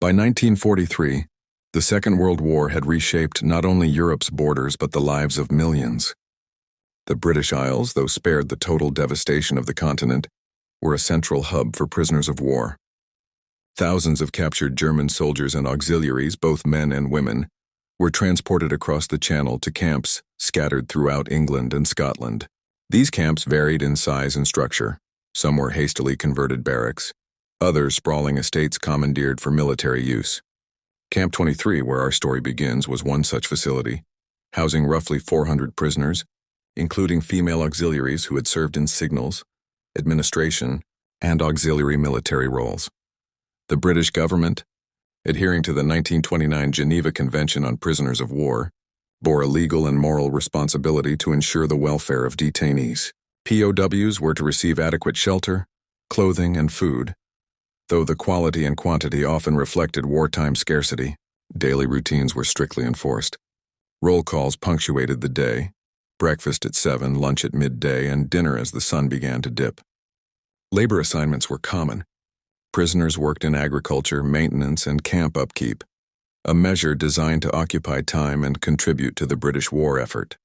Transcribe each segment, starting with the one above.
By 1943, the Second World War had reshaped not only Europe's borders but the lives of millions. The British Isles, though spared the total devastation of the continent, were a central hub for prisoners of war. Thousands of captured German soldiers and auxiliaries, both men and women, were transported across the Channel to camps scattered throughout England and Scotland. These camps varied in size and structure. Some were hastily converted barracks, others sprawling estates commandeered for military use. Camp 23, where our story begins, was one such facility, housing roughly 400 prisoners, including female auxiliaries who had served in signals, administration, and auxiliary military roles. The British government, adhering to the 1929 Geneva Convention on Prisoners of War, bore a legal and moral responsibility to ensure the welfare of detainees. POWs were to receive adequate shelter, clothing, and food. Though the quality and quantity often reflected wartime scarcity, daily routines were strictly enforced. Roll calls punctuated the day, breakfast at 7, lunch at midday, and dinner as the sun began to dip. Labor assignments were common. Prisoners worked in agriculture, maintenance, and camp upkeep, a measure designed to occupy time and contribute to the British war effort.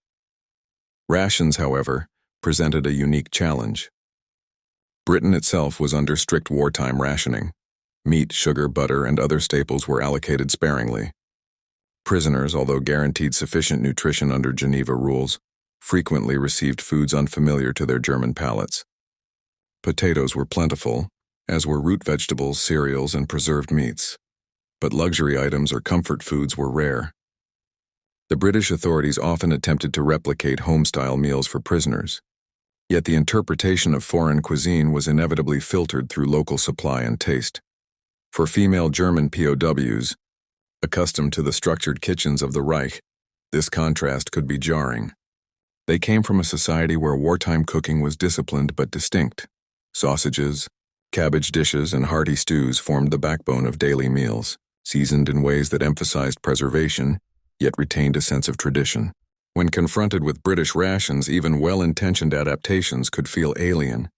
Rations, however, presented a unique challenge. Britain itself was under strict wartime rationing. Meat, sugar, butter, and other staples were allocated sparingly. Prisoners, although guaranteed sufficient nutrition under Geneva rules, frequently received foods unfamiliar to their German palates. Potatoes were plentiful, as were root vegetables, cereals, and preserved meats. But luxury items or comfort foods were rare. The British authorities often attempted to replicate home-style meals for prisoners. Yet the interpretation of foreign cuisine was inevitably filtered through local supply and taste. For female German POWs, accustomed to the structured kitchens of the Reich, this contrast could be jarring. They came from a society where wartime cooking was disciplined but distinct. Sausages, cabbage dishes, and hearty stews formed the backbone of daily meals, seasoned in ways that emphasized preservation, yet retained a sense of tradition. When confronted with British rations, even well-intentioned adaptations could feel alien.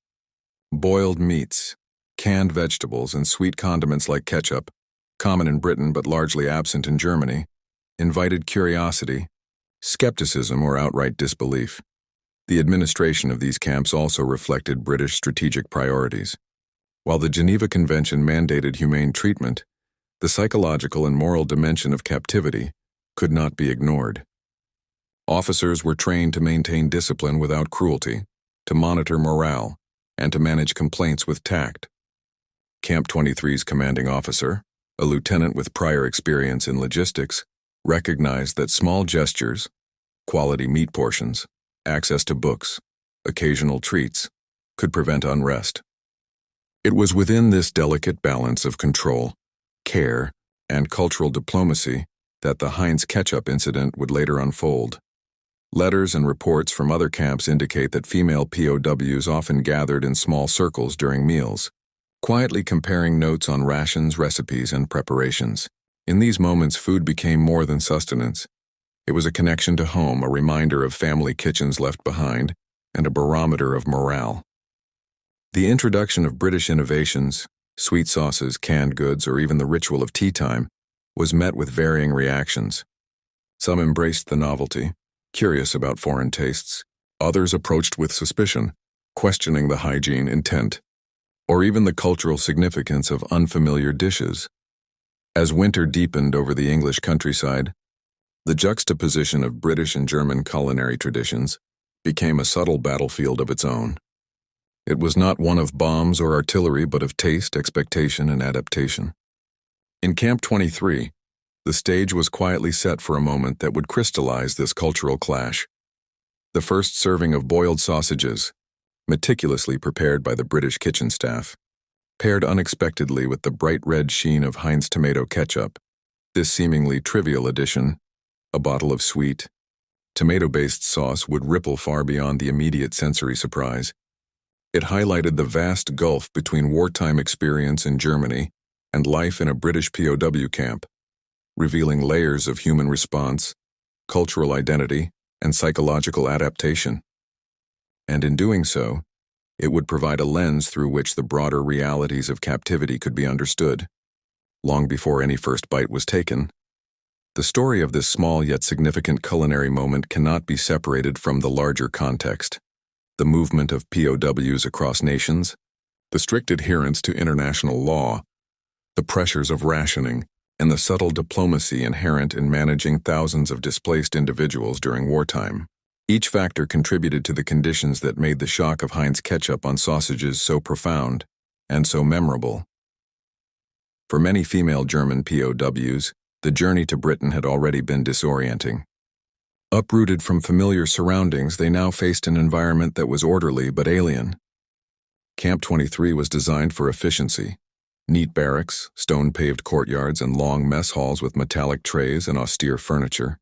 Boiled meats, canned vegetables, and sweet condiments like ketchup, common in Britain but largely absent in Germany, invited curiosity, skepticism, or outright disbelief. The administration of these camps also reflected British strategic priorities. While the Geneva Convention mandated humane treatment, the psychological and moral dimension of captivity could not be ignored. Officers were trained to maintain discipline without cruelty, to monitor morale, and to manage complaints with tact. Camp 23's commanding officer, a lieutenant with prior experience in logistics, recognized that small gestures, quality meat portions, access to books, occasional treats, could prevent unrest. It was within this delicate balance of control, care, and cultural diplomacy that the Heinz Ketchup incident would later unfold. Letters and reports from other camps indicate that female POWs often gathered in small circles during meals, quietly comparing notes on rations, recipes, and preparations. In these moments, food became more than sustenance. It was a connection to home, a reminder of family kitchens left behind, and a barometer of morale. The introduction of British innovations, sweet sauces, canned goods, or even the ritual of tea time, was met with varying reactions. Some embraced the novelty, curious about foreign tastes. Others approached with suspicion, questioning the hygiene, intent, or even the cultural significance of unfamiliar dishes. As winter deepened over the English countryside, the juxtaposition of British and German culinary traditions became a subtle battlefield of its own. It was not one of bombs or artillery, but of taste, expectation, and adaptation. In Camp 23, the stage was quietly set for a moment that would crystallize this cultural clash. The first serving of boiled sausages, meticulously prepared by the British kitchen staff, paired unexpectedly with the bright red sheen of Heinz Tomato Ketchup. This seemingly trivial addition, a bottle of sweet, tomato-based sauce, would ripple far beyond the immediate sensory surprise. It highlighted the vast gulf between wartime experience in Germany and life in a British POW camp, revealing layers of human response, cultural identity, and psychological adaptation. And in doing so, it would provide a lens through which the broader realities of captivity could be understood. long before any first bite was taken. The story of this small yet significant culinary moment cannot be separated from the larger context: the movement of POWs across nations, the strict adherence to international law, the pressures of rationing, and the subtle diplomacy inherent in managing thousands of displaced individuals during wartime. Each factor contributed to the conditions that made the shock of Heinz ketchup on sausages so profound and so memorable. For many female German POWs, the journey to Britain had already been disorienting. Uprooted from familiar surroundings, they now faced an environment that was orderly but alien. Camp 23 was designed for efficiency: neat barracks, stone-paved courtyards, and long mess halls with metallic trays and austere furniture.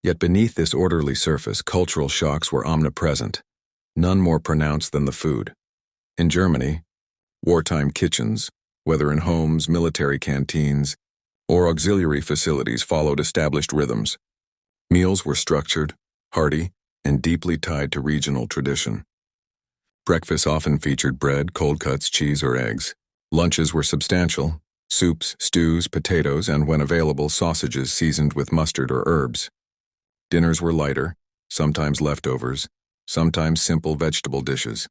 Yet beneath this orderly surface, cultural shocks were omnipresent, none more pronounced than the food. In Germany, wartime kitchens, whether in homes, military canteens, or auxiliary facilities, followed established rhythms. Meals were structured, hearty, and deeply tied to regional tradition. Breakfast often featured bread, cold cuts, cheese, or eggs. Lunches were substantial: soups, stews, potatoes, and, when available, sausages seasoned with mustard or herbs. Dinners were lighter, sometimes leftovers, sometimes simple vegetable dishes.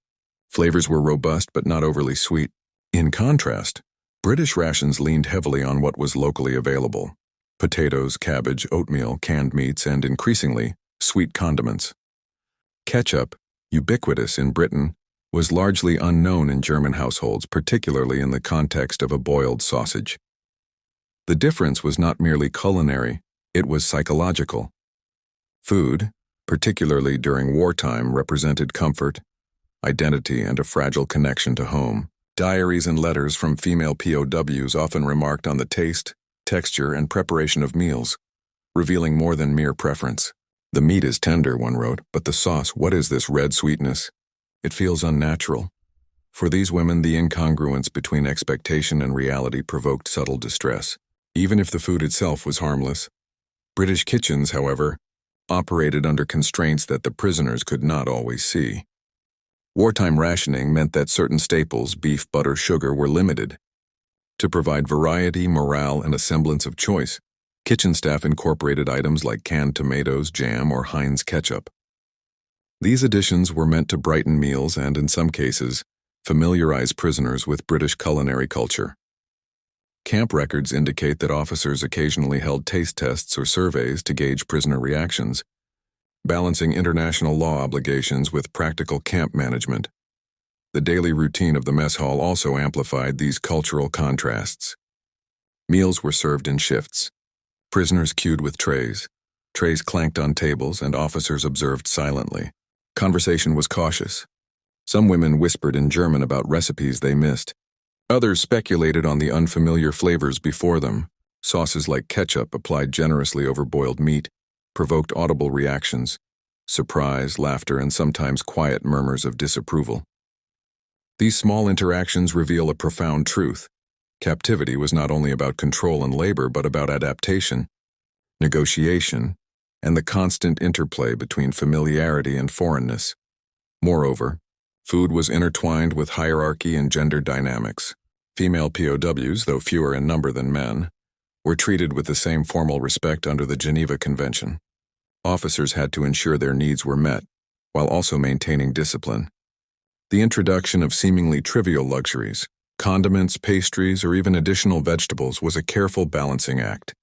Flavors were robust but not overly sweet. In contrast, British rations leaned heavily on what was locally available: potatoes, cabbage, oatmeal, canned meats, and, increasingly, sweet condiments. Ketchup, ubiquitous in Britain, was largely unknown in German households, particularly in the context of a boiled sausage. The difference was not merely culinary, it was psychological. Food, particularly during wartime, represented comfort, identity, and a fragile connection to home. Diaries and letters from female POWs often remarked on the taste, texture, and preparation of meals, revealing more than mere preference. "The meat is tender," one wrote, "but the sauce, what is this red sweetness? It feels unnatural." For these women, the incongruence between expectation and reality provoked subtle distress, even if the food itself was harmless. British kitchens, however, operated under constraints that the prisoners could not always see. Wartime rationing meant that certain staples, beef, butter, sugar, were limited. To provide variety, morale, and a semblance of choice, kitchen staff incorporated items like canned tomatoes, jam, or Heinz ketchup. These additions were meant to brighten meals and, in some cases, familiarize prisoners with British culinary culture. Camp records indicate that officers occasionally held taste tests or surveys to gauge prisoner reactions, balancing international law obligations with practical camp management. The daily routine of the mess hall also amplified these cultural contrasts. Meals were served in shifts. Prisoners queued with trays clanked on tables, and officers observed silently. Conversation was cautious. Some women whispered in German about recipes they missed. Others speculated on the unfamiliar flavors before them. Sauces like ketchup, applied generously over boiled meat, provoked audible reactions: surprise, laughter, and sometimes quiet murmurs of disapproval. These small interactions reveal a profound truth. Captivity was not only about control and labor, but about adaptation, negotiation, and the constant interplay between familiarity and foreignness. Moreover, food was intertwined with hierarchy and gender dynamics. Female POWs, though fewer in number than men, were treated with the same formal respect under the Geneva Convention. Officers had to ensure their needs were met, while also maintaining discipline. The introduction of seemingly trivial luxuries, condiments, pastries, or even additional vegetables, was a careful balancing act.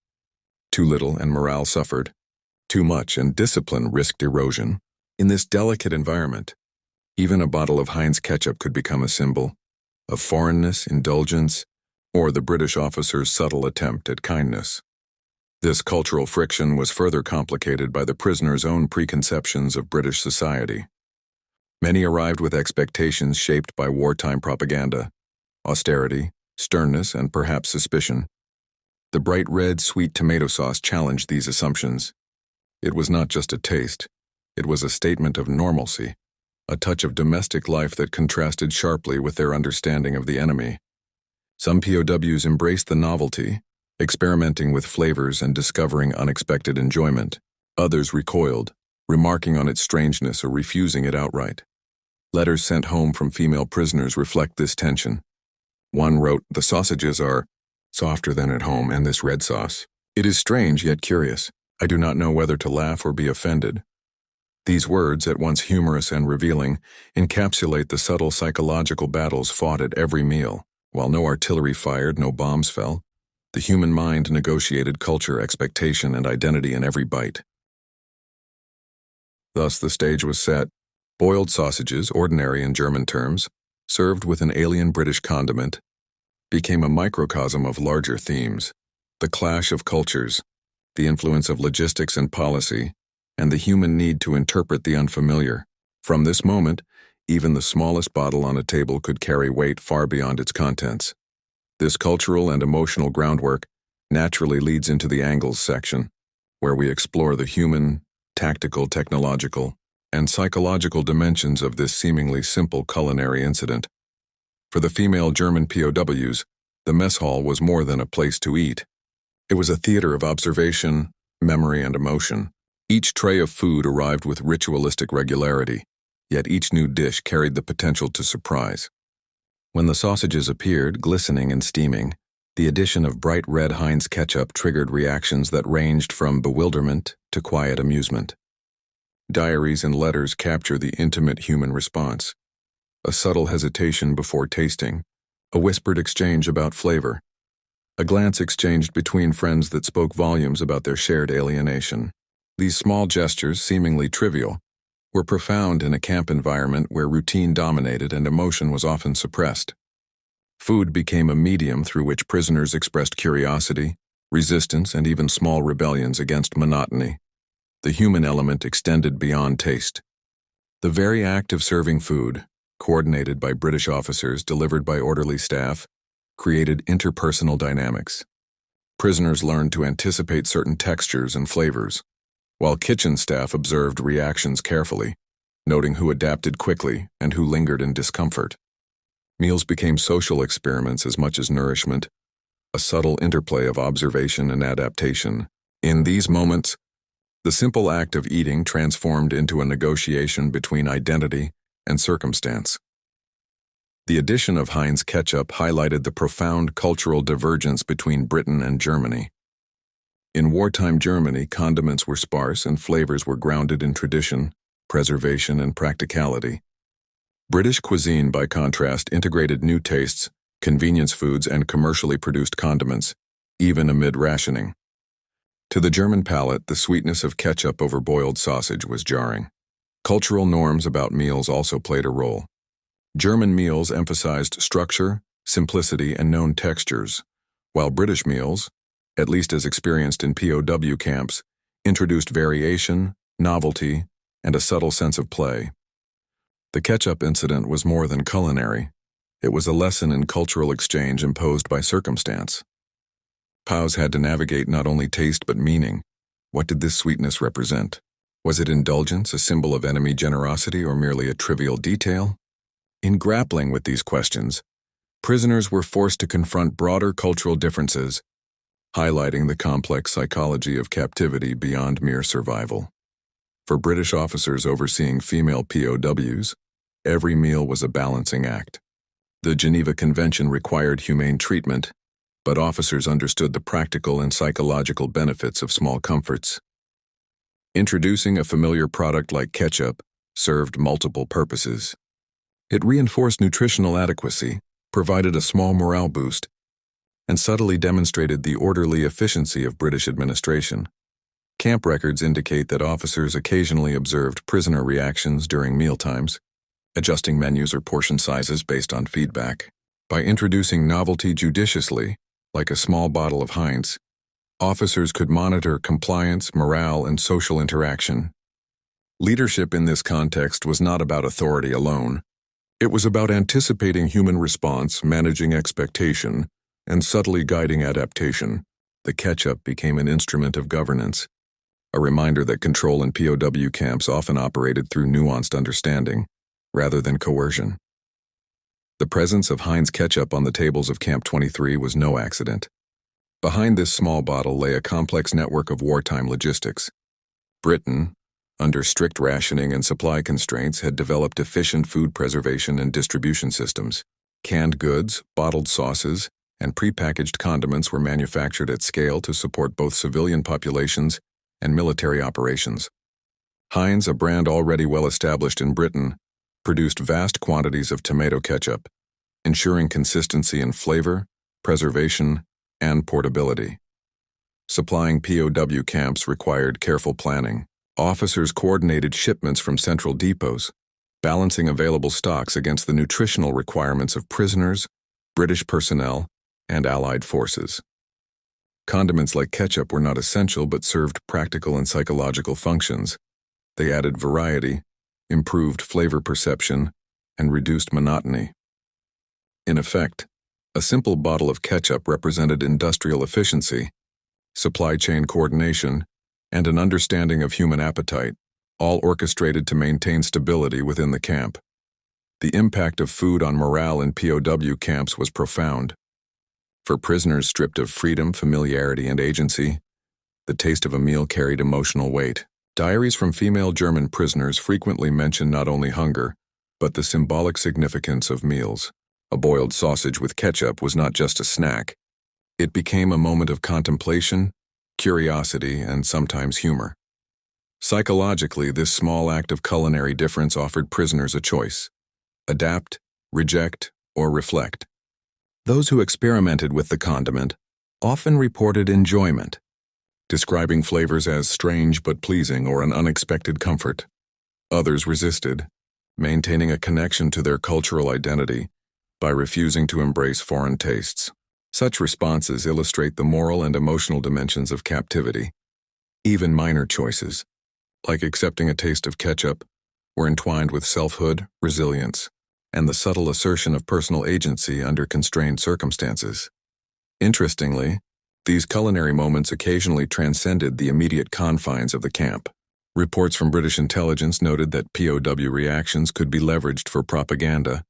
Too little and morale suffered. Too much and discipline risked erosion. In this delicate environment, even a bottle of Heinz ketchup could become a symbol of foreignness, indulgence, or the British officer's subtle attempt at kindness. This cultural friction was further complicated by the prisoners' own preconceptions of British society. Many arrived with expectations shaped by wartime propaganda: austerity, sternness, and perhaps suspicion. The bright red, sweet tomato sauce challenged these assumptions. It was not just a taste, it was a statement of normalcy, a touch of domestic life that contrasted sharply with their understanding of the enemy. Some POWs embraced the novelty, experimenting with flavors and discovering unexpected enjoyment. Others recoiled, remarking on its strangeness or refusing it outright. Letters sent home from female prisoners reflect this tension. One wrote, "The sausages are softer than at home, and this red sauce. It is strange yet curious. I do not know whether to laugh or be offended. These words, at once humorous and revealing, encapsulate the subtle psychological battles fought at every meal. While no artillery fired, no bombs fell, the human mind negotiated culture, expectation, and identity in every bite. Thus the stage was set. Boiled sausages, ordinary in German terms, served with an alien British condiment, became a microcosm of larger themes: the clash of cultures, the influence of logistics and policy, and the human need to interpret the unfamiliar. From this moment, even the smallest bottle on a table could carry weight far beyond its contents. This cultural and emotional groundwork naturally leads into the angles section, where we explore the human, tactical, technological, and psychological dimensions of this seemingly simple culinary incident. For the female German POWs, the mess hall was more than a place to eat. It was a theater of observation, memory, and emotion. Each tray of food arrived with ritualistic regularity, yet each new dish carried the potential to surprise. When the sausages appeared, glistening and steaming, the addition of bright red Heinz Ketchup triggered reactions that ranged from bewilderment to quiet amusement. Diaries and letters capture the intimate human response: a subtle hesitation before tasting, a whispered exchange about flavor, a glance exchanged between friends that spoke volumes about their shared alienation. These small gestures, seemingly trivial, were profound in a camp environment where routine dominated and emotion was often suppressed. Food became a medium through which prisoners expressed curiosity, resistance, and even small rebellions against monotony. The human element extended beyond taste. The very act of serving food, coordinated by British officers, delivered by orderly staff, created interpersonal dynamics. Prisoners learned to anticipate certain textures and flavors, while kitchen staff observed reactions carefully, noting who adapted quickly and who lingered in discomfort. Meals became social experiments as much as nourishment, a subtle interplay of observation and adaptation. In these moments, the simple act of eating transformed into a negotiation between identity and circumstance. The addition of Heinz Ketchup highlighted the profound cultural divergence between Britain and Germany. In wartime Germany, condiments were sparse and flavors were grounded in tradition, preservation, and practicality. British cuisine, by contrast, integrated new tastes, convenience foods, and commercially produced condiments, even amid rationing. To the German palate, the sweetness of ketchup over boiled sausage was jarring. Cultural norms about meals also played a role. German meals emphasized structure, simplicity, and known textures, while British meals, at least as experienced in POW camps, introduced variation, novelty, and a subtle sense of play. The ketchup incident was more than culinary. It was a lesson in cultural exchange imposed by circumstance. POWs had to navigate not only taste but meaning. What did this sweetness represent? Was it indulgence, a symbol of enemy generosity, or merely a trivial detail? In grappling with these questions, prisoners were forced to confront broader cultural differences, highlighting the complex psychology of captivity beyond mere survival. For British officers overseeing female POWs, every meal was a balancing act. The Geneva Convention required humane treatment, but officers understood the practical and psychological benefits of small comforts. Introducing a familiar product like ketchup served multiple purposes. It reinforced nutritional adequacy, provided a small morale boost, and subtly demonstrated the orderly efficiency of British administration. Camp records indicate that officers occasionally observed prisoner reactions during mealtimes, adjusting menus or portion sizes based on feedback. By introducing novelty judiciously, like a small bottle of Heinz, officers could monitor compliance, morale, and social interaction. Leadership in this context was not about authority alone. It was about anticipating human response, managing expectation, and subtly guiding adaptation. The ketchup became an instrument of governance, a reminder that control in POW camps often operated through nuanced understanding, rather than coercion. The presence of Heinz Ketchup on the tables of Camp 23 was no accident. Behind this small bottle lay a complex network of wartime logistics. Britain, under strict rationing and supply constraints, had developed efficient food preservation and distribution systems. Canned goods, bottled sauces, and prepackaged condiments were manufactured at scale to support both civilian populations and military operations. Heinz, a brand already well established in Britain, produced vast quantities of tomato ketchup, ensuring consistency in flavor, preservation, and portability. Supplying POW camps required careful planning. Officers coordinated shipments from central depots, balancing available stocks against the nutritional requirements of prisoners, British personnel, and Allied forces. Condiments like ketchup were not essential but served practical and psychological functions. They added variety, improved flavor perception, and reduced monotony. In effect, a simple bottle of ketchup represented industrial efficiency, supply chain coordination, and an understanding of human appetite, all orchestrated to maintain stability within the camp. The impact of food on morale in POW camps was profound. For prisoners stripped of freedom, familiarity, and agency, the taste of a meal carried emotional weight. Diaries from female German prisoners frequently mention not only hunger, but the symbolic significance of meals. A boiled sausage with ketchup was not just a snack. It became a moment of contemplation, curiosity, and sometimes humor. Psychologically, this small act of culinary difference offered prisoners a choice: adapt, reject, or reflect. Those who experimented with the condiment often reported enjoyment, describing flavors as strange but pleasing or an unexpected comfort. Others resisted, maintaining a connection to their cultural identity by refusing to embrace foreign tastes. Such responses illustrate the moral and emotional dimensions of captivity. Even minor choices, like accepting a taste of ketchup, were entwined with selfhood, resilience, and the subtle assertion of personal agency under constrained circumstances. Interestingly, these culinary moments occasionally transcended the immediate confines of the camp. Reports from British intelligence noted that POW reactions could be leveraged for propaganda,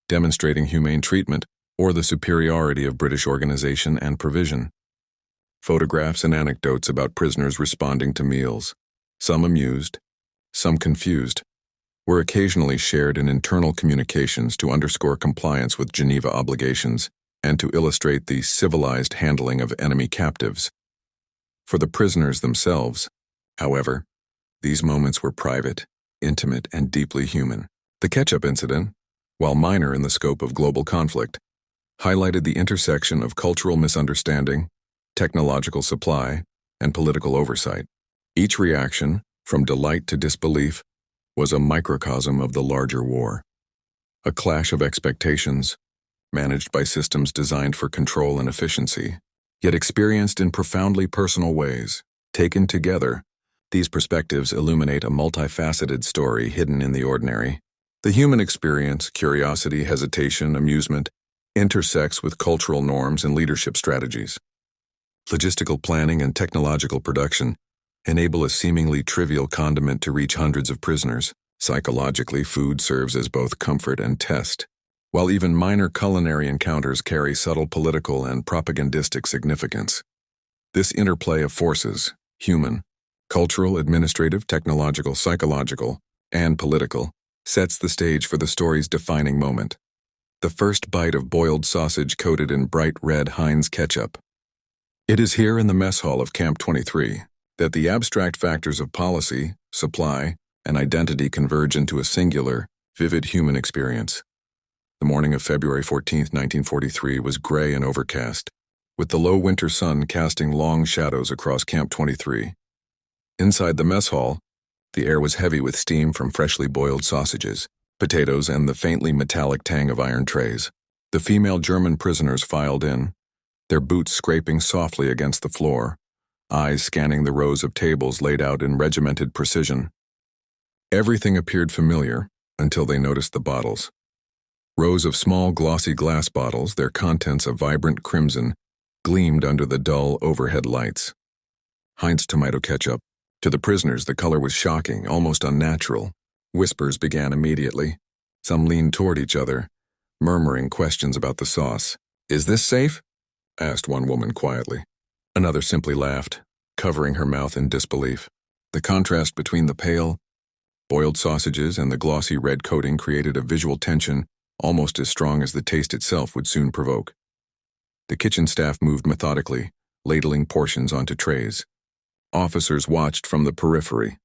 demonstrating humane treatment or the superiority of British organization and provision. Photographs and anecdotes about prisoners responding to meals, some amused, some confused, were occasionally shared in internal communications to underscore compliance with Geneva obligations and to illustrate the civilized handling of enemy captives. For the prisoners themselves, however, these moments were private, intimate, and deeply human. The ketchup incident, while minor in the scope of global conflict, highlighted the intersection of cultural misunderstanding, technological supply, and political oversight. Each reaction, from delight to disbelief, was a microcosm of the larger war. A clash of expectations, managed by systems designed for control and efficiency, yet experienced in profoundly personal ways. Taken together, these perspectives illuminate a multifaceted story hidden in the ordinary. The human experience, curiosity, hesitation, amusement, intersects with cultural norms and leadership strategies. Logistical planning and technological production enable a seemingly trivial condiment to reach hundreds of prisoners. Psychologically, food serves as both comfort and test, while even minor culinary encounters carry subtle political and propagandistic significance. This interplay of forces, human, cultural, administrative, technological, psychological, and political, sets the stage for the story's defining moment: the first bite of boiled sausage coated in bright red Heinz ketchup. It is here in the mess hall of Camp 23 that the abstract factors of policy, supply, and identity converge into a singular, vivid human experience. The morning of February 14, 1943 was gray and overcast, with the low winter sun casting long shadows across Camp 23. Inside the mess hall, the air was heavy with steam from freshly boiled sausages, potatoes, and the faintly metallic tang of iron trays. The female German prisoners filed in, their boots scraping softly against the floor, eyes scanning the rows of tables laid out in regimented precision. Everything appeared familiar until they noticed the bottles. Rows of small glossy glass bottles, their contents a vibrant crimson, gleamed under the dull overhead lights. Heinz Tomato Ketchup. To the prisoners, the color was shocking, almost unnatural. Whispers began immediately. Some leaned toward each other, murmuring questions about the sauce. "Is this safe?" asked one woman quietly. Another simply laughed, covering her mouth in disbelief. The contrast between the pale, boiled sausages and the glossy red coating created a visual tension almost as strong as the taste itself would soon provoke. The kitchen staff moved methodically, ladling portions onto trays. Officers watched from the periphery,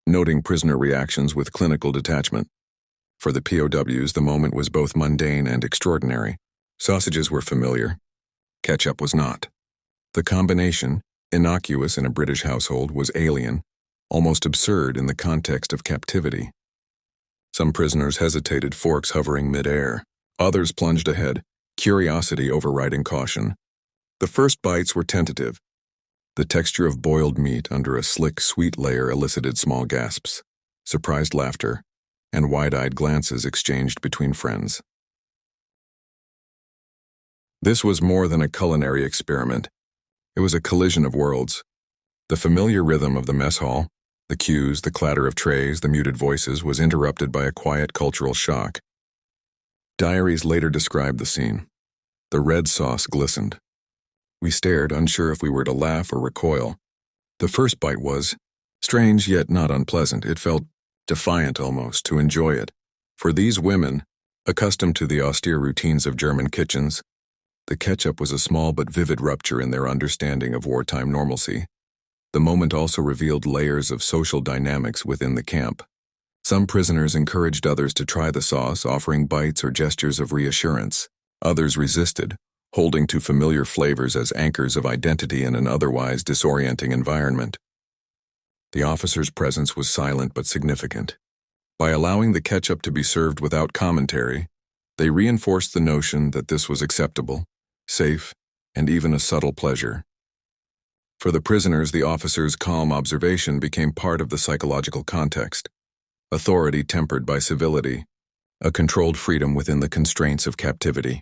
noting prisoner reactions with clinical detachment. For the POWs, the moment was both mundane and extraordinary. Sausages were familiar. Ketchup was not. The combination, innocuous in a British household, was alien, almost absurd in the context of captivity. Some prisoners hesitated, forks hovering mid-air. Others plunged ahead, curiosity overriding caution. The first bites were tentative. The texture of boiled meat under a slick, sweet layer elicited small gasps, surprised laughter, and wide-eyed glances exchanged between friends. This was more than a culinary experiment. It was a collision of worlds. The familiar rhythm of the mess hall, the cues, the clatter of trays, the muted voices, was interrupted by a quiet cultural shock. Diaries later described the scene. The red sauce glistened. We stared, unsure if we were to laugh or recoil. The first bite was strange, yet not unpleasant. It felt defiant almost, to enjoy it. For these women, accustomed to the austere routines of German kitchens, the ketchup was a small but vivid rupture in their understanding of wartime normalcy. The moment also revealed layers of social dynamics within the camp. Some prisoners encouraged others to try the sauce, offering bites or gestures of reassurance. Others resisted, holding to familiar flavors as anchors of identity in an otherwise disorienting environment. The officer's presence was silent but significant. By allowing the ketchup to be served without commentary, they reinforced the notion that this was acceptable, safe, and even a subtle pleasure. For the prisoners, the officer's calm observation became part of the psychological context. Authority tempered by civility, a controlled freedom within the constraints of captivity.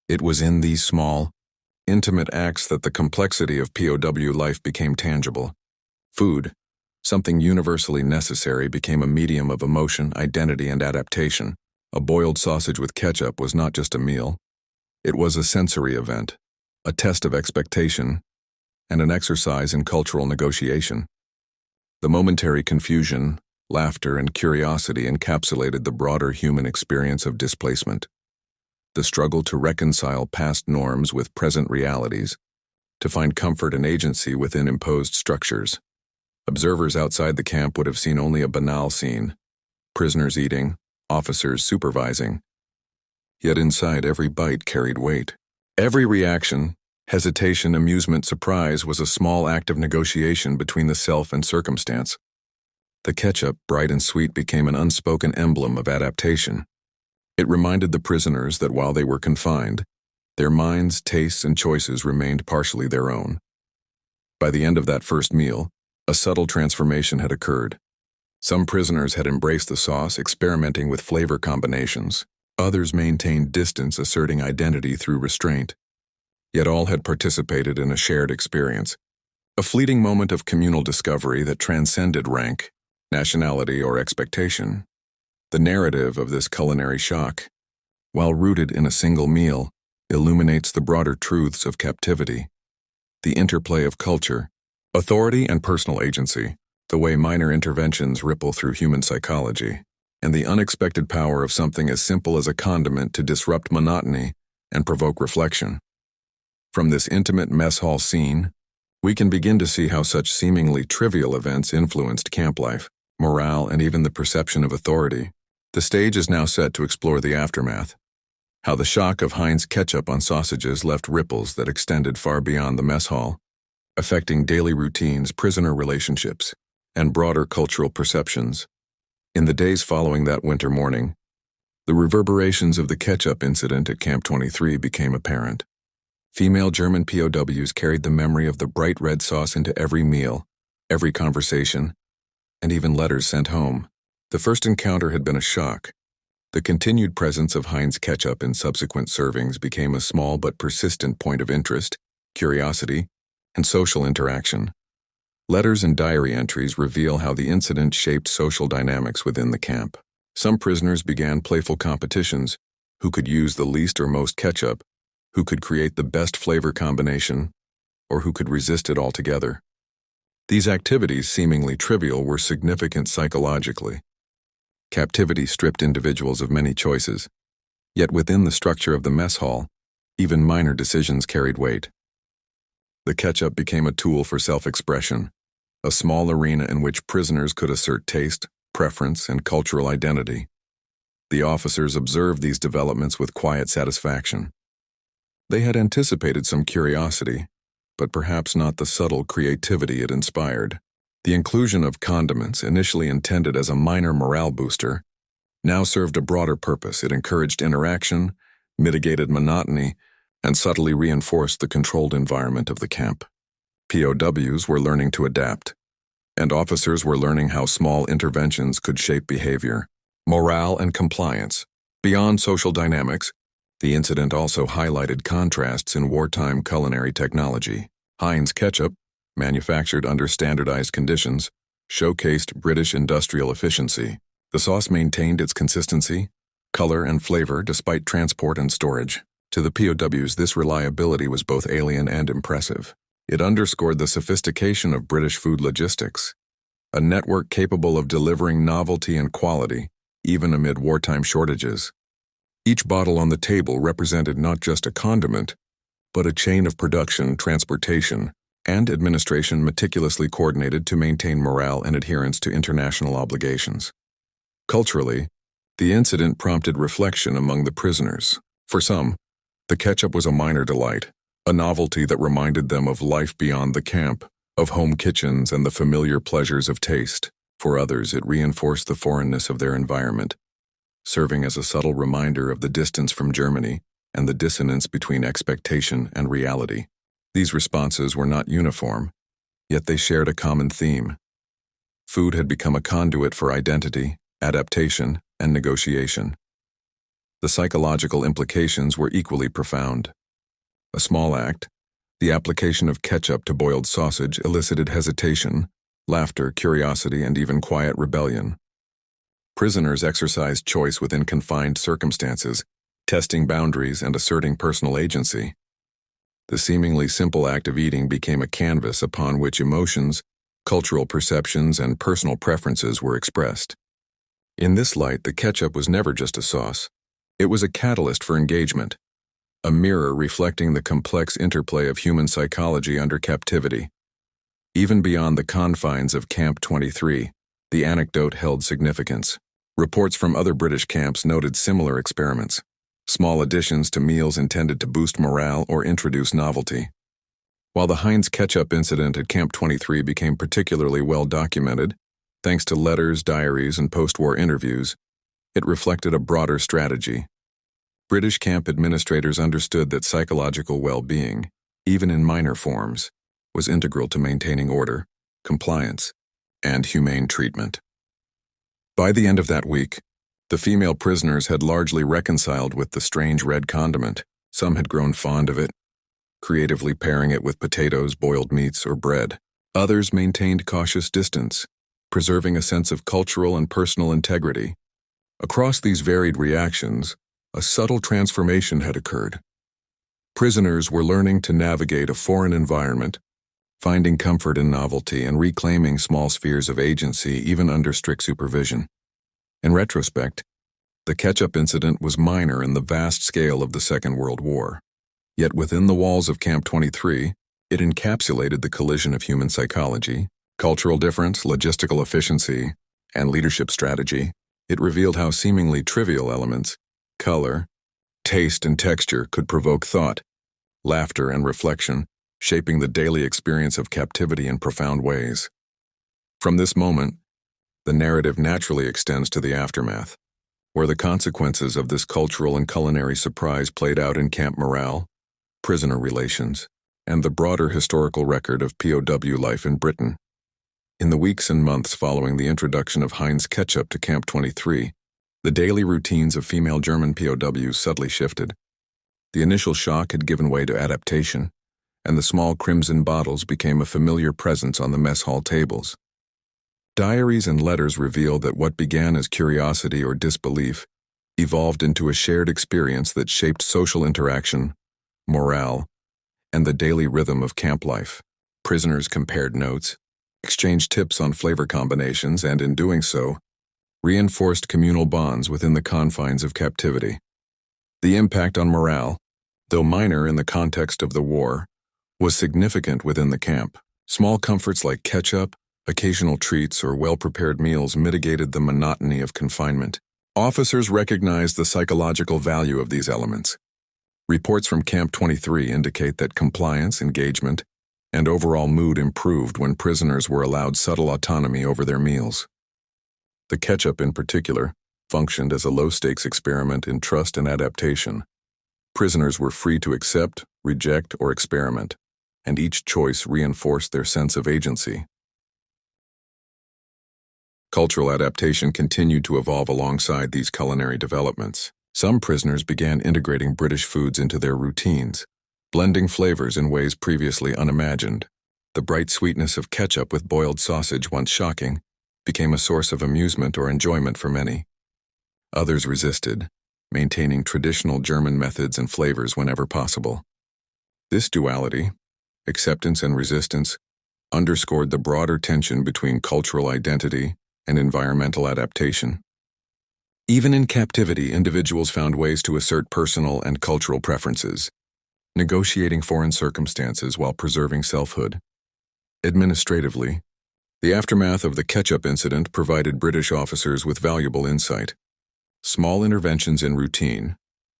It was in these small, intimate acts that the complexity of POW life became tangible. Food, something universally necessary, became a medium of emotion, identity, and adaptation. A boiled sausage with ketchup was not just a meal. It was a sensory event, a test of expectation, and an exercise in cultural negotiation. The momentary confusion, laughter, and curiosity encapsulated the broader human experience of displacement. The struggle to reconcile past norms with present realities, to find comfort and agency within imposed structures. Observers outside the camp would have seen only a banal scene: prisoners eating, officers supervising. Yet inside, every bite carried weight. Every reaction, hesitation, amusement, surprise, was a small act of negotiation between the self and circumstance. The ketchup, bright and sweet, became an unspoken emblem of adaptation. It reminded the prisoners that while they were confined, their minds, tastes, and choices remained partially their own. By the end of that first meal, a subtle transformation had occurred. Some prisoners had embraced the sauce, experimenting with flavor combinations. Others maintained distance, asserting identity through restraint. Yet all had participated in a shared experience, a fleeting moment of communal discovery that transcended rank, nationality, or expectation. The narrative of this culinary shock, while rooted in a single meal, illuminates the broader truths of captivity, the interplay of culture, authority, and personal agency, the way minor interventions ripple through human psychology, and the unexpected power of something as simple as a condiment to disrupt monotony and provoke reflection. From this intimate mess hall scene, we can begin to see how such seemingly trivial events influenced camp life, morale, and even the perception of authority. The stage is now set to explore the aftermath, how the shock of Heinz Ketchup on sausages left ripples that extended far beyond the mess hall, affecting daily routines, prisoner relationships, and broader cultural perceptions. In the days following that winter morning, the reverberations of the ketchup incident at Camp 23 became apparent. Female German POWs carried the memory of the bright red sauce into every meal, every conversation, and even letters sent home. The first encounter had been a shock. The continued presence of Heinz Ketchup in subsequent servings became a small but persistent point of interest, curiosity, and social interaction. Letters and diary entries reveal how the incident shaped social dynamics within the camp. Some prisoners began playful competitions: who could use the least or most ketchup, who could create the best flavor combination, or who could resist it altogether. These activities, seemingly trivial, were significant psychologically. Captivity stripped individuals of many choices. Yet within the structure of the mess hall, Even minor decisions carried weight. The ketchup became a tool for self-expression, a small arena in which prisoners could assert taste, preference, and cultural identity. The officers observed these developments with quiet satisfaction. They had anticipated some curiosity, but perhaps not the subtle creativity it inspired. The inclusion of condiments, initially intended as a minor morale booster, now served a broader purpose. It encouraged interaction, mitigated monotony, and subtly reinforced the controlled environment of the camp. POWs were learning to adapt, and officers were learning how small interventions could shape behavior, morale, and compliance. Beyond social dynamics, the incident also highlighted contrasts in wartime culinary technology. Heinz Ketchup, manufactured under standardized conditions, showcased British industrial efficiency. The sauce maintained its consistency, color, and flavor despite transport and storage. To the POWs, this reliability was both alien and impressive. It underscored the sophistication of British food logistics, a network capable of delivering novelty and quality, even amid wartime shortages. Each bottle on the table represented not just a condiment, but a chain of production, transportation, and administration meticulously coordinated to maintain morale and adherence to international obligations. Culturally, the incident prompted reflection among the prisoners. For some, the ketchup was a minor delight, a novelty that reminded them of life beyond the camp, of home kitchens and the familiar pleasures of taste. For others, it reinforced the foreignness of their environment, serving as a subtle reminder of the distance from Germany and the dissonance between expectation and reality. These responses were not uniform, yet they shared a common theme. Food had become a conduit for identity, adaptation, and negotiation. The psychological implications were equally profound. A small act, the application of ketchup to boiled sausage, elicited hesitation, laughter, curiosity, and even quiet rebellion. Prisoners exercised choice within confined circumstances, testing boundaries and asserting personal agency. The seemingly simple act of eating became a canvas upon which emotions, cultural perceptions, and personal preferences were expressed. In this light, the ketchup was never just a sauce. It was a catalyst for engagement, a mirror reflecting the complex interplay of human psychology under captivity. Even beyond the confines of Camp 23, the anecdote held significance. Reports from other British camps noted similar experiments, small additions to meals intended to boost morale or introduce novelty. While the Heinz Ketchup incident at Camp 23 became particularly well documented, thanks to letters, diaries, and post-war interviews, it reflected a broader strategy. British camp administrators understood that psychological well-being, even in minor forms, was integral to maintaining order, compliance, and humane treatment. By the end of that week, the female prisoners had largely reconciled with the strange red condiment. Some had grown fond of it, creatively pairing it with potatoes, boiled meats, or bread. Others maintained cautious distance, preserving a sense of cultural and personal integrity. Across these varied reactions, a subtle transformation had occurred. Prisoners were learning to navigate a foreign environment, finding comfort in novelty and reclaiming small spheres of agency even under strict supervision. In retrospect, the ketchup incident was minor in the vast scale of the Second World War. Yet within the walls of Camp 23, it encapsulated the collision of human psychology, cultural difference, logistical efficiency, and leadership strategy. It revealed how seemingly trivial elements, color, taste, and texture could provoke thought, laughter, and reflection, shaping the daily experience of captivity in profound ways. From this moment, the narrative naturally extends to the aftermath, where the consequences of this cultural and culinary surprise played out in camp morale, prisoner relations, and the broader historical record of POW life in Britain. In the weeks and months following the introduction of Heinz Ketchup to Camp 23, the daily routines of female German POWs subtly shifted. The initial shock had given way to adaptation, and the small crimson bottles became a familiar presence on the mess hall tables. Diaries and letters reveal that what began as curiosity or disbelief evolved into a shared experience that shaped social interaction, morale, and the daily rhythm of camp life. Prisoners compared notes, exchanged tips on flavor combinations, and in doing so, reinforced communal bonds within the confines of captivity. The impact on morale, though minor in the context of the war, was significant within the camp. Small comforts like ketchup, occasional treats, or well-prepared meals mitigated the monotony of confinement. Officers recognized the psychological value of these elements. Reports from Camp 23 indicate that compliance, engagement, and overall mood improved when prisoners were allowed subtle autonomy over their meals. The ketchup, in particular, functioned as a low-stakes experiment in trust and adaptation. Prisoners were free to accept, reject, or experiment, and each choice reinforced their sense of agency. Cultural adaptation continued to evolve alongside these culinary developments. Some prisoners began integrating British foods into their routines, blending flavors in ways previously unimagined. The bright sweetness of ketchup with boiled sausage, once shocking, became a source of amusement or enjoyment for many. Others resisted, maintaining traditional German methods and flavors whenever possible. This duality, acceptance and resistance, underscored the broader tension between cultural identity and environmental adaptation. Even in captivity, individuals found ways to assert personal and cultural preferences, negotiating foreign circumstances while preserving selfhood. Administratively, the aftermath of the ketchup incident provided British officers with valuable insight. Small interventions in routine,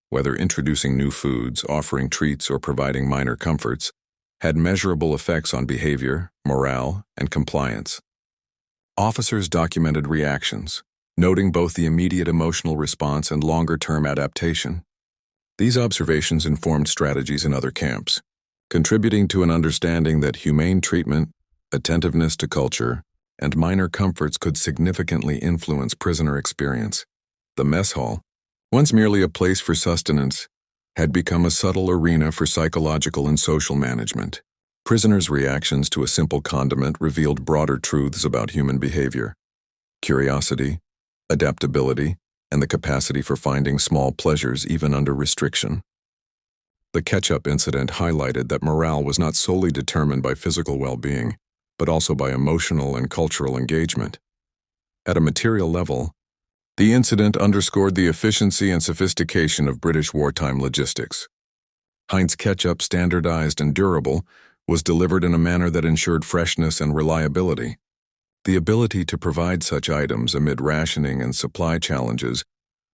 whether introducing new foods, offering treats, or providing minor comforts, had measurable effects on behavior, morale, and compliance. Officers documented reactions, noting both the immediate emotional response and longer-term adaptation. These observations informed strategies in other camps, contributing to an understanding that humane treatment, attentiveness to culture, and minor comforts could significantly influence prisoner experience. The mess hall, once merely a place for sustenance, had become a subtle arena for psychological and social management. Prisoners' reactions to a simple condiment revealed broader truths about human behavior: curiosity, adaptability, and the capacity for finding small pleasures even under restriction. The ketchup incident highlighted that morale was not solely determined by physical well-being, but also by emotional and cultural engagement. At a material level, the incident underscored the efficiency and sophistication of British wartime logistics. Heinz Ketchup, standardized and durable, was delivered in a manner that ensured freshness and reliability. The ability to provide such items amid rationing and supply challenges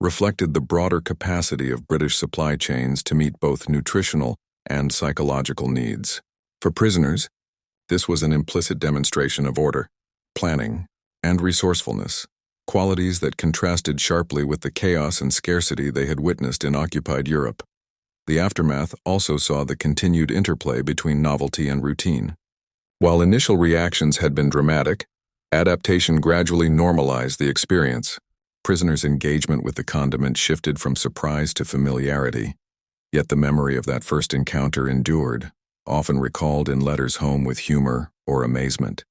reflected the broader capacity of British supply chains to meet both nutritional and psychological needs. For prisoners, this was an implicit demonstration of order, planning, and resourcefulness, qualities that contrasted sharply with the chaos and scarcity they had witnessed in occupied Europe. The aftermath also saw the continued interplay between novelty and routine. While initial reactions had been dramatic, adaptation gradually normalized the experience. Prisoners' engagement with the condiment shifted from surprise to familiarity. Yet the memory of that first encounter endured, often recalled in letters home with humor or amazement.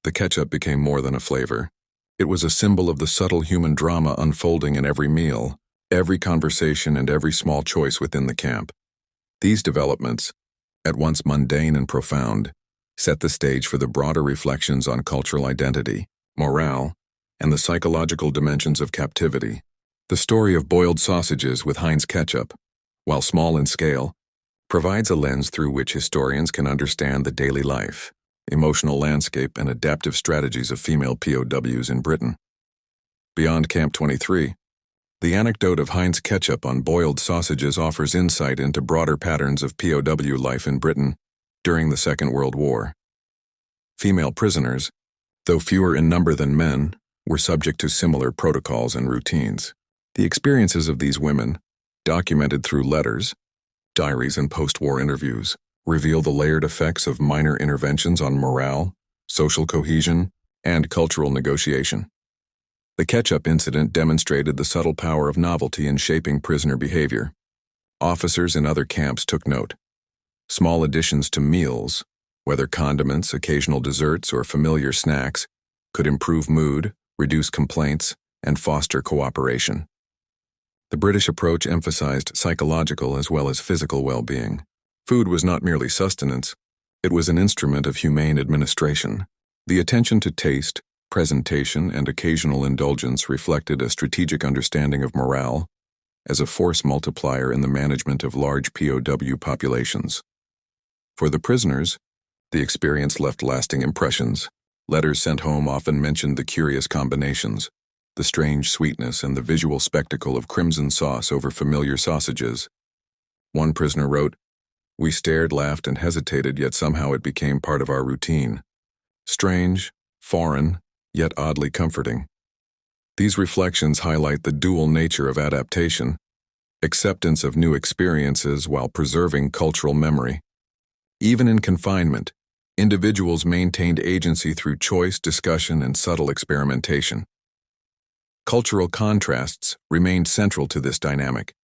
The ketchup became more than a flavor. It was a symbol of the subtle human drama unfolding in every meal, every conversation, and every small choice within the camp. These developments, at once mundane and profound, set the stage for the broader reflections on cultural identity, morale, and the psychological dimensions of captivity. The story of boiled sausages with Heinz Ketchup, while small in scale, provides a lens through which historians can understand the daily life, emotional landscape, and adaptive strategies of female POWs in Britain. Beyond Camp 23, the anecdote of Heinz Ketchup on boiled sausages offers insight into broader patterns of POW life in Britain during the Second World War. Female prisoners, though fewer in number than men, were subject to similar protocols and routines. The experiences of these women, documented through letters, diaries, and post-war interviews, reveal the layered effects of minor interventions on morale, social cohesion, and cultural negotiation. The ketchup incident demonstrated the subtle power of novelty in shaping prisoner behavior. Officers in other camps took note. Small additions to meals, whether condiments, occasional desserts, or familiar snacks, could improve mood, reduce complaints, and foster cooperation. The British approach emphasized psychological as well as physical well-being. Food was not merely sustenance, it was an instrument of humane administration. The attention to taste, presentation, and occasional indulgence reflected a strategic understanding of morale as a force multiplier in the management of large POW populations. For the prisoners, the experience left lasting impressions. Letters sent home often mentioned the curious combinations, the strange sweetness, and the visual spectacle of crimson sauce over familiar sausages. One prisoner wrote, "We stared, laughed, and hesitated, yet somehow it became part of our routine. Strange, foreign, yet oddly comforting." These reflections highlight the dual nature of adaptation, acceptance of new experiences while preserving cultural memory. Even in confinement, individuals maintained agency through choice, discussion, and subtle experimentation. Cultural contrasts remained central to this dynamic.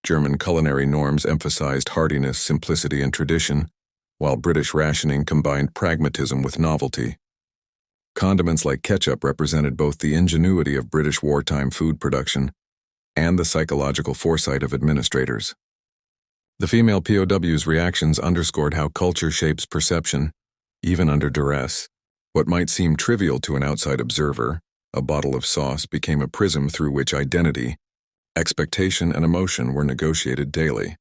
German culinary norms emphasized heartiness, simplicity, and tradition, while British rationing combined pragmatism with novelty. Condiments like ketchup represented both the ingenuity of British wartime food production and the psychological foresight of administrators. The female POW's reactions underscored how culture shapes perception, even under duress. What might seem trivial to an outside observer, a bottle of sauce, became a prism through which identity, expectation, and emotion were negotiated daily.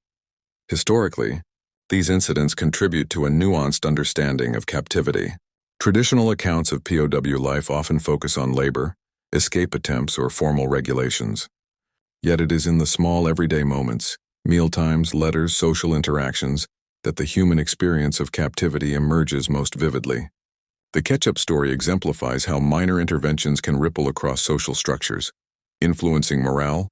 Historically, these incidents contribute to a nuanced understanding of captivity. Traditional accounts of POW life often focus on labor, escape attempts, or formal regulations. Yet it is in the small everyday moments, mealtimes, letters, social interactions, that the human experience of captivity emerges most vividly. The ketchup story exemplifies how minor interventions can ripple across social structures, influencing morale,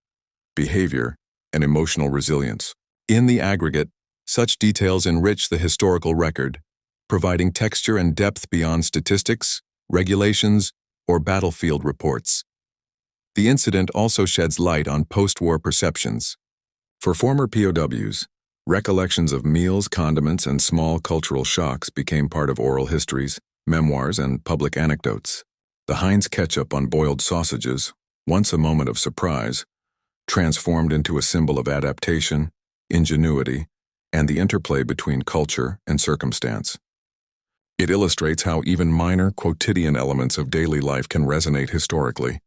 behavior, and emotional resilience. In the aggregate, such details enrich the historical record, providing texture and depth beyond statistics, regulations, or battlefield reports. The incident also sheds light on post-war perceptions. For former POWs, recollections of meals, condiments, and small cultural shocks became part of oral histories, memoirs, and public anecdotes. The Heinz Ketchup on boiled sausages, once a moment of surprise, transformed into a symbol of adaptation, ingenuity, and the interplay between culture and circumstance. It illustrates how even minor, quotidian elements of daily life can resonate historically,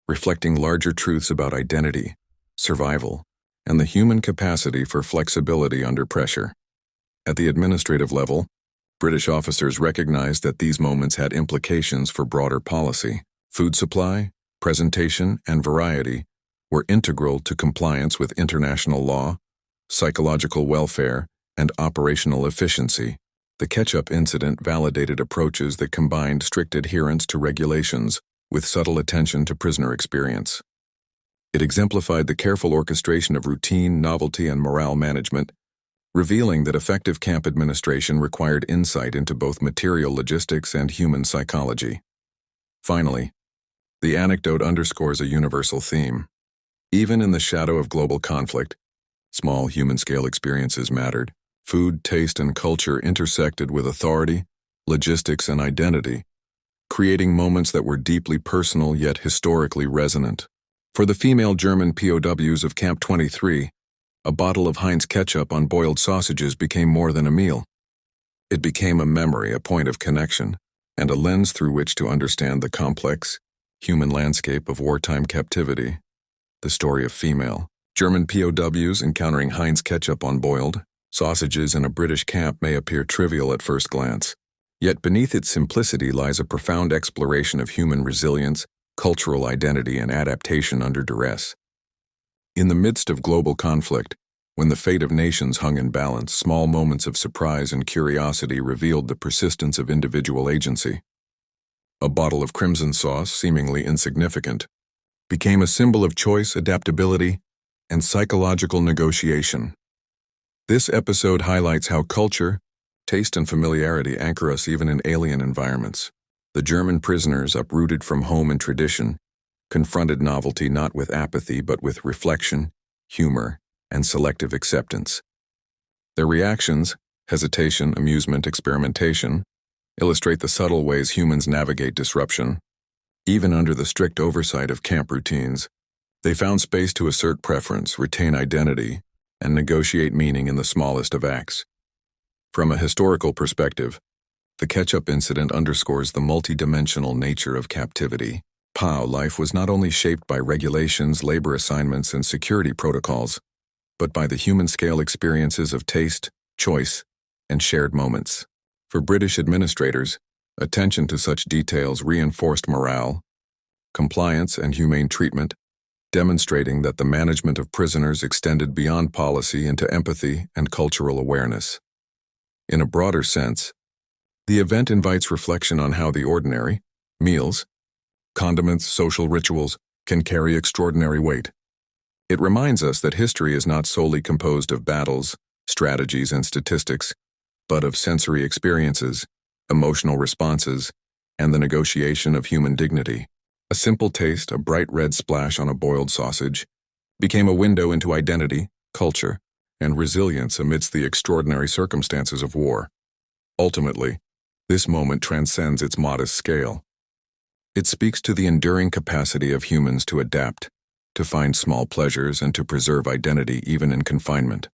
reflecting larger truths about identity, survival, and the human capacity for flexibility under pressure. At the administrative level, British officers recognized that these moments had implications for broader policy. Food supply, presentation, and variety were integral to compliance with international law, psychological welfare, and operational efficiency. The ketchup incident validated approaches that combined strict adherence to regulations with subtle attention to prisoner experience. It exemplified the careful orchestration of routine, novelty, and morale management, revealing that effective camp administration required insight into both material logistics and human psychology. Finally, the anecdote underscores a universal theme. Even in the shadow of global conflict, small human-scale experiences mattered. Food, taste, and culture intersected with authority, logistics, and identity, creating moments that were deeply personal yet historically resonant. For the female German POWs of Camp 23, a bottle of Heinz Ketchup on boiled sausages became more than a meal. It became a memory, a point of connection, and a lens through which to understand the complex, human landscape of wartime captivity. The story of female German POWs encountering Heinz Ketchup on boiled sausages in a British camp may appear trivial at first glance, yet beneath its simplicity lies a profound exploration of human resilience, cultural identity, and adaptation under duress. In the midst of global conflict, when the fate of nations hung in balance, small moments of surprise and curiosity revealed the persistence of individual agency. A bottle of crimson sauce, seemingly insignificant, became a symbol of choice, adaptability, and psychological negotiation. This episode highlights how culture, taste, and familiarity anchor us even in alien environments. The German prisoners, uprooted from home and tradition, confronted novelty not with apathy but with reflection, humor, and selective acceptance. Their reactions, hesitation, amusement, experimentation, illustrate the subtle ways humans navigate disruption. Even under the strict oversight of camp routines, they found space to assert preference, retain identity, and negotiate meaning in the smallest of acts. From a historical perspective, the ketchup incident underscores the multidimensional nature of captivity. POW life was not only shaped by regulations, labor assignments, and security protocols, but by the human-scale experiences of taste, choice, and shared moments. For British administrators, attention to such details reinforced morale, compliance, and humane treatment, demonstrating that the management of prisoners extended beyond policy into empathy and cultural awareness. In a broader sense, the event invites reflection on how the ordinary, meals, condiments, social rituals, can carry extraordinary weight. It reminds us that history is not solely composed of battles, strategies, and statistics, but of sensory experiences, emotional responses, and the negotiation of human dignity. A simple taste, a bright red splash on a boiled sausage, became a window into identity, culture, and resilience amidst the extraordinary circumstances of war. Ultimately, this moment transcends its modest scale. It speaks to the enduring capacity of humans to adapt, to find small pleasures, and to preserve identity even in confinement.